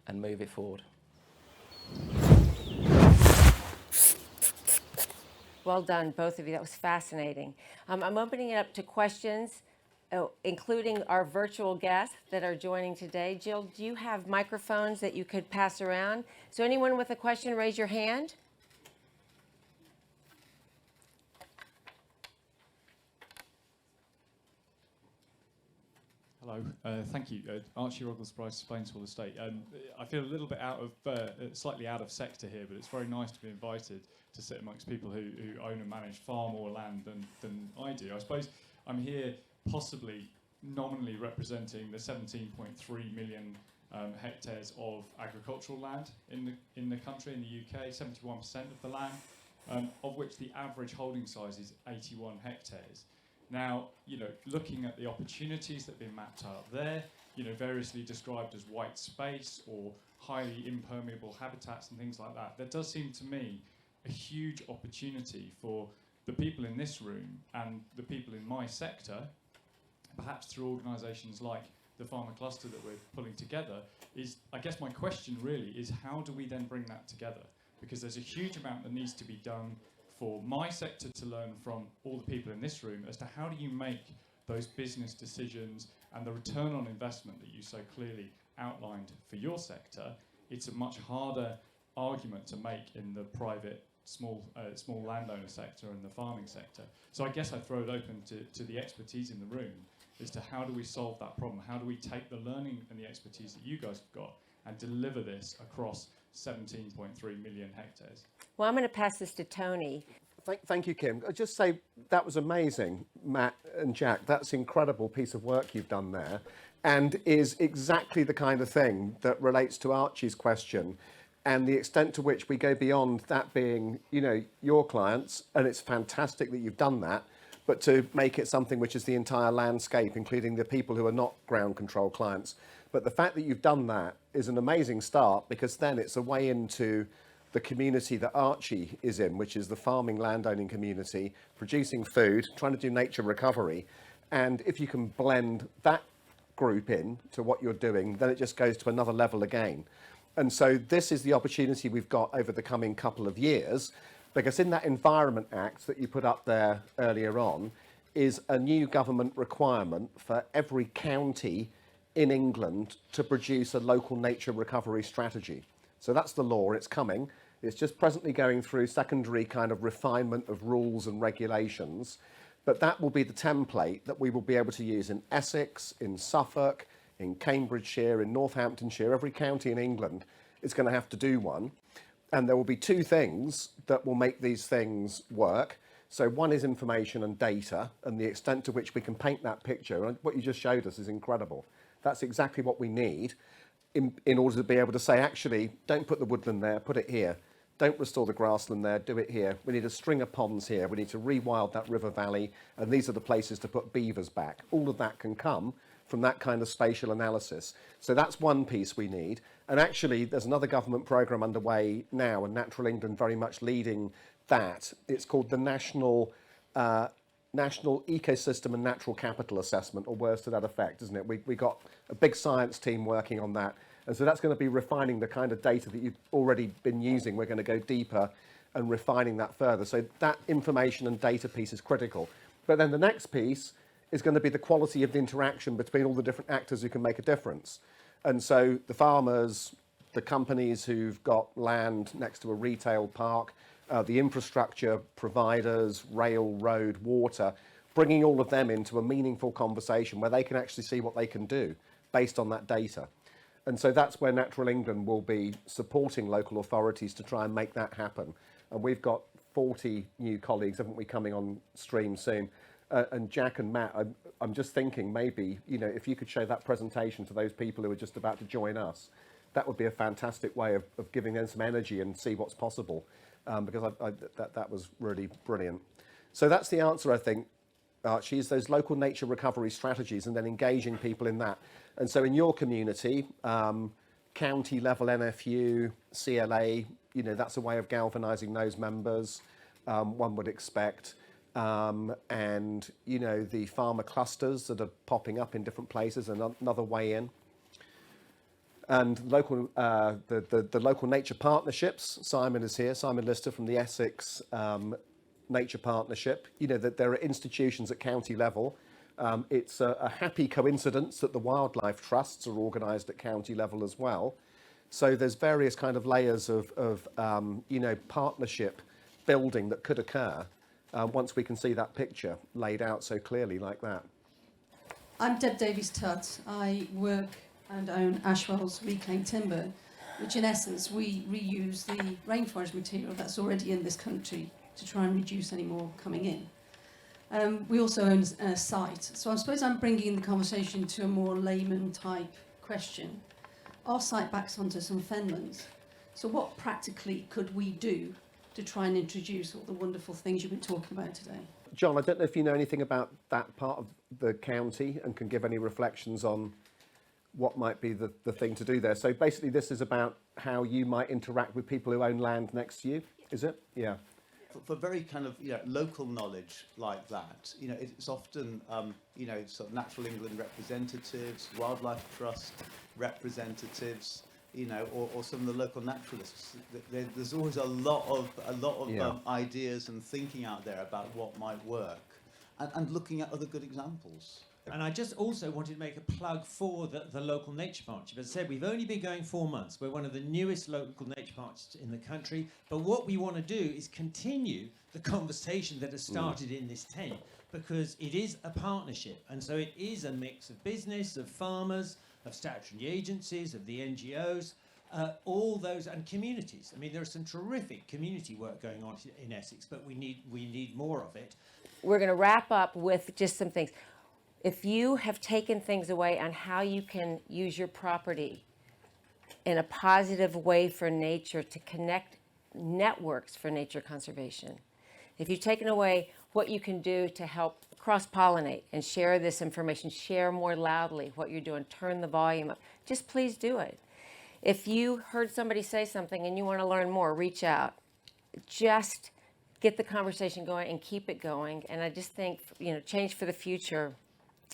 and move it forward. Well done, both of you. That was fascinating. I'm opening it up to questions, including our virtual guests that are joining today. Jill, do you have microphones that you could pass around? So anyone with a question, raise your hand. Hello, thank you. Archie Roggles-Bryce, Plainswell Estate. I feel a little bit slightly out of sector here, but it's very nice to be invited to sit amongst people who own and manage far more land than I do. I suppose I'm here possibly nominally representing the 17.3 million hectares of agricultural land in the country, in the UK, 71% of the land, of which the average holding size is 81 hectares. Now, looking at the opportunities that have been mapped out there, variously described as white space or highly impermeable habitats and things like that, there does seem to me a huge opportunity for the people in this room and the people in my sector, perhaps through organisations like the Farmer Cluster that we're pulling together, I guess my question really is, how do we then bring that together? Because there's a huge amount that needs to be done for my sector to learn from all the people in this room as to how do you make those business decisions and the return on investment that you so clearly outlined for your sector. It's a much harder argument to make in the private small landowner sector and the farming sector. So I guess I throw it open to the expertise in the room as to how do we solve that problem? How do we take the learning and the expertise that you guys have got and deliver this across 17.3 million hectares? Well, I'm going to pass this to Tony. Thank you, Kim. I'll just say that was amazing, Matt and Jack. That's an incredible piece of work you've done there, and is exactly the kind of thing that relates to Archie's question and the extent to which we go beyond that being, your clients, and it's fantastic that you've done that, but to make it something which is the entire landscape, including the people who are not ground control clients. But the fact that you've done that is an amazing start, because then it's a way into the community that Archie is in, which is the farming landowning community, producing food, trying to do nature recovery. And if you can blend that group in to what you're doing, then it just goes to another level again. And so this is the opportunity we've got over the coming couple of years. Because in that Environment Act that you put up there earlier on is a new government requirement for every county in England to produce a local nature recovery strategy. So that's the law, it's coming. It's just presently going through secondary kind of refinement of rules and regulations. But that will be the template that we will be able to use in Essex, in Suffolk, in Cambridgeshire, in Northamptonshire. Every county in England is going to have to do one. And there will be two things that will make these things work. So one is information and data, and the extent to which we can paint that picture. And what you just showed us is incredible. That's exactly what we need in order to be able to say, actually, don't put the woodland there, put it here. Don't restore the grassland there, do it here. We need a string of ponds here. We need to rewild that river valley, and these are the places to put beavers back. All of that can come from that kind of spatial analysis. So that's one piece we need. And actually, there's another government programme underway now, and Natural England very much leading that. It's called the National Ecosystem and Natural Capital Assessment, or words to that effect, isn't it? We got a big science team working on that. And so that's going to be refining the kind of data that you've already been using. We're going to go deeper and refining that further. So that information and data piece is critical. But then the next piece is going to be the quality of the interaction between all the different actors who can make a difference. And so the farmers, the companies who've got land next to a retail park, the infrastructure providers, rail, road, water, bringing all of them into a meaningful conversation where they can actually see what they can do based on that data. And so that's where Natural England will be supporting local authorities to try and make that happen. And we've got 40 new colleagues, haven't we, coming on stream soon. And Jack and Matt, I'm just thinking maybe, you know, if you could show that presentation to those people who are just about to join us, that would be a fantastic way of giving them some energy and see what's possible. Because that was really brilliant. So that's the answer, I think, Archie, is those local nature recovery strategies and then engaging people in that. And so in your community, county level NFU, CLA, you know, that's a way of galvanising those members, one would expect. And, you know, the farmer clusters that are popping up in different places, another way in. And local, the local nature partnerships, Simon is here, Simon Lister from the Essex Nature Partnership. You know, that there are institutions at county level. It's a happy coincidence that the wildlife trusts are organised at county level as well. So there's various kind of layers of you know, partnership building that could occur once we can see that picture laid out so clearly like that. I'm Deb Davies-Tutt. I work and own Ashwell's Reclaimed Timber, which in essence we reuse the rainforest material that's already in this country to try and reduce any more coming in. We also own a site, so I suppose I'm bringing the conversation to a more layman type question. Our site backs onto some fenlands, so what practically could we do to try and introduce all the wonderful things you've been talking about today? John, I don't know if you know anything about that part of the county and can give any reflections on what might be the thing to do there. So basically this is about how you might interact with people who own land next to you, is it? Yeah. For very kind of, you know, local knowledge like that, you know, it's often, you know, sort of Natural England representatives, Wildlife Trust representatives, you know, or some of the local naturalists. There's always a lot of Yeah. ideas and thinking out there about what might work, and looking at other good examples. And I just also wanted to make a plug for the local nature partnership. As I said, we've only been going 4 months. We're one of the newest local nature partnerships in the country. But what we want to do is continue the conversation that has started in this tent, because it is a partnership. And so it is a mix of business, of farmers, of statutory agencies, of the NGOs, all those, and communities. I mean, there's some terrific community work going on in Essex, but we need more of it. We're going to wrap up with just some things. If you have taken things away on how you can use your property in a positive way for nature to connect networks for nature conservation, if you've taken away what you can do to help cross-pollinate and share this information, share more loudly what you're doing, turn the volume up, just please do it. If you heard somebody say something and you want to learn more, reach out. Just get the conversation going and keep it going. And I just think, you know, change for the future,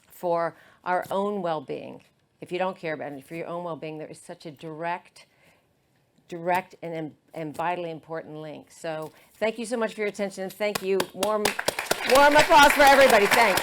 for our own well-being. If you don't care about it, for your own well-being, there is such a direct direct and vitally important link. So thank you so much for your attention. Thank you. Warm applause for everybody. Thanks.